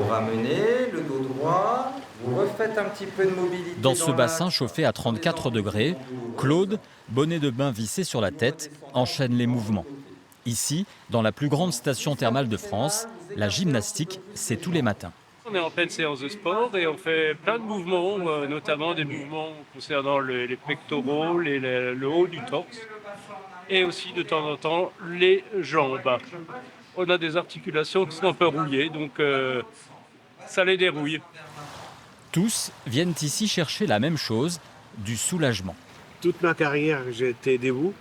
Vous ramenez le dos droit, vous refaites un petit peu de mobilité. Dans ce bassin chauffé à 34 degrés, Claude, bonnet de bain vissé sur la tête, enchaîne les mouvements. Ici, dans la plus grande station thermale de France, la gymnastique, c'est tous les matins. On est en pleine séance de sport et on fait plein de mouvements, notamment des mouvements concernant les pectoraux, le haut du torse et aussi de temps en temps les jambes. On a des articulations qui sont un peu rouillées, donc ça les dérouille. Tous viennent ici chercher la même chose, du soulagement. Toute ma carrière, j'étais debout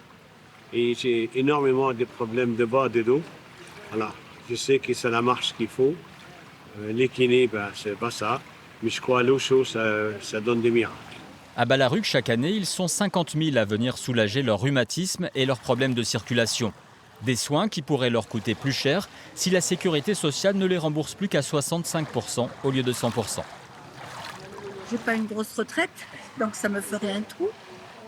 et j'ai énormément de problèmes de bas, de dos. Voilà, je sais que c'est la marche qu'il faut. Les kinés, c'est pas ça. Mais je crois à l'eau chaude, ça donne des miracles. À Ballaruc, chaque année, ils sont 50 000 à venir soulager leur rhumatisme et leurs problèmes de circulation. Des soins qui pourraient leur coûter plus cher si la sécurité sociale ne les rembourse plus qu'à 65% au lieu de 100%. J'ai pas une grosse retraite, donc ça me ferait un trou.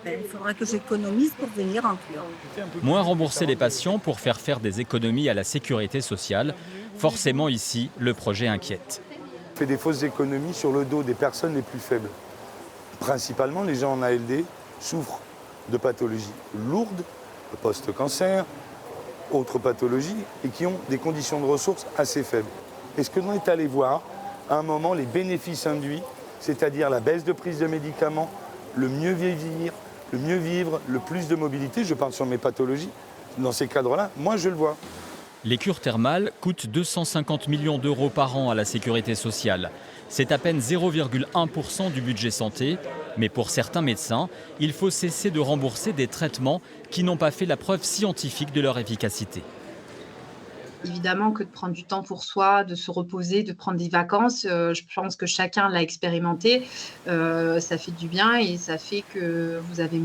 Il faudra que j'économise pour venir en plus. Moins rembourser les patients pour faire des économies à la sécurité sociale. Forcément ici, le projet inquiète. On fait des fausses économies sur le dos des personnes les plus faibles. Principalement, les gens en ALD souffrent de pathologies lourdes, post-cancer, autres pathologies, et qui ont des conditions de ressources assez faibles. Et ce que l'on est allé voir, à un moment, les bénéfices induits, c'est-à-dire la baisse de prise de médicaments, le mieux vieillir, le mieux vivre, le plus de mobilité, je parle sur mes pathologies, dans ces cadres-là, moi je le vois. Les cures thermales coûtent 250 millions d'euros par an à la sécurité sociale. C'est à peine 0,1% du budget santé, mais pour certains médecins, il faut cesser de rembourser des traitements qui n'ont pas fait la preuve scientifique de leur efficacité. Évidemment que de prendre du temps pour soi, de se reposer, de prendre des vacances, je pense que chacun l'a expérimenté, ça fait du bien et ça fait que vous avez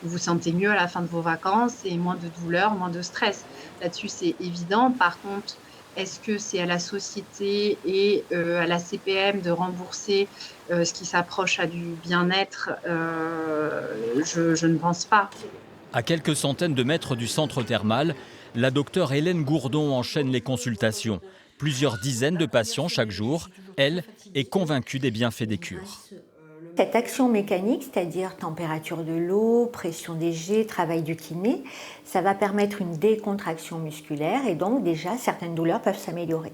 vous vous sentez mieux à la fin de vos vacances et moins de douleur, moins de stress. Là-dessus, c'est évident. Par contre, est-ce que c'est à la société et à la CPM de rembourser ce qui s'approche à du bien-être? Je ne pense pas. À quelques centaines de mètres du centre thermal, la docteure Hélène Gourdon enchaîne les consultations. Plusieurs dizaines de patients chaque jour. Elle est convaincue des bienfaits des cures. Cette action mécanique, c'est-à-dire température de l'eau, pression des jets, travail du kiné, ça va permettre une décontraction musculaire et donc déjà certaines douleurs peuvent s'améliorer.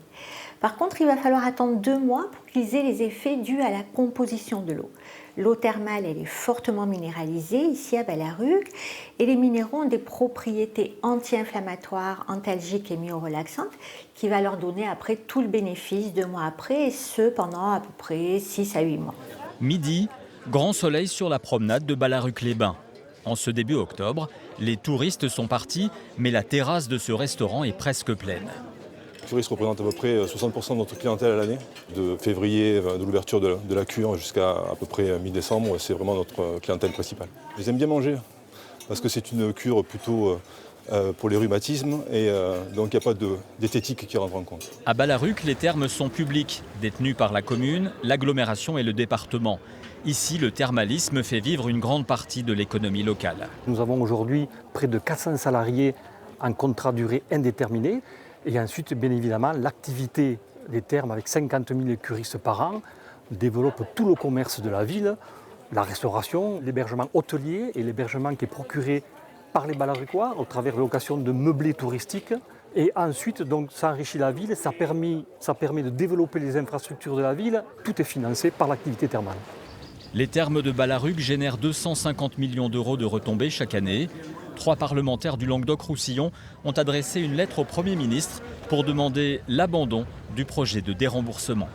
Par contre, il va falloir attendre 2 mois pour qu'ils aient les effets dus à la composition de l'eau. L'eau thermale, elle est fortement minéralisée ici à Ballaruc et les minéraux ont des propriétés anti-inflammatoires, antalgiques et myorelaxantes qui va leur donner après tout le bénéfice 2 mois après et ce pendant à peu près 6 à 8 mois. Midi, grand soleil sur la promenade de Ballaruc-les-Bains. En ce début octobre, les touristes sont partis, mais la terrasse de ce restaurant est presque pleine. Les touristes représentent à peu près 60% de notre clientèle à l'année. De février, de l'ouverture de la cure jusqu'à peu près mi-décembre, c'est vraiment notre clientèle principale. Ils aiment bien manger, parce que c'est une cure plutôt pour les rhumatismes et donc il n'y a pas d'esthétique qui rentre en compte. À Ballaruc, les thermes sont publics, détenus par la commune, l'agglomération et le département. Ici, le thermalisme fait vivre une grande partie de l'économie locale. Nous avons aujourd'hui près de 400 salariés en contrat durée indéterminée. Et ensuite, bien évidemment, l'activité des thermes avec 50 000 curistes par an développe tout le commerce de la ville, la restauration, l'hébergement hôtelier et l'hébergement qui est procuré par les Ballarucois au travers de location de meublés touristiques. Et ensuite, donc, ça enrichit la ville, ça permet de développer les infrastructures de la ville. Tout est financé par l'activité thermale. Les thermes de Ballaruc génèrent 250 millions d'euros de retombées chaque année. 3 parlementaires du Languedoc-Roussillon ont adressé une lettre au Premier ministre pour demander l'abandon du projet de déremboursement.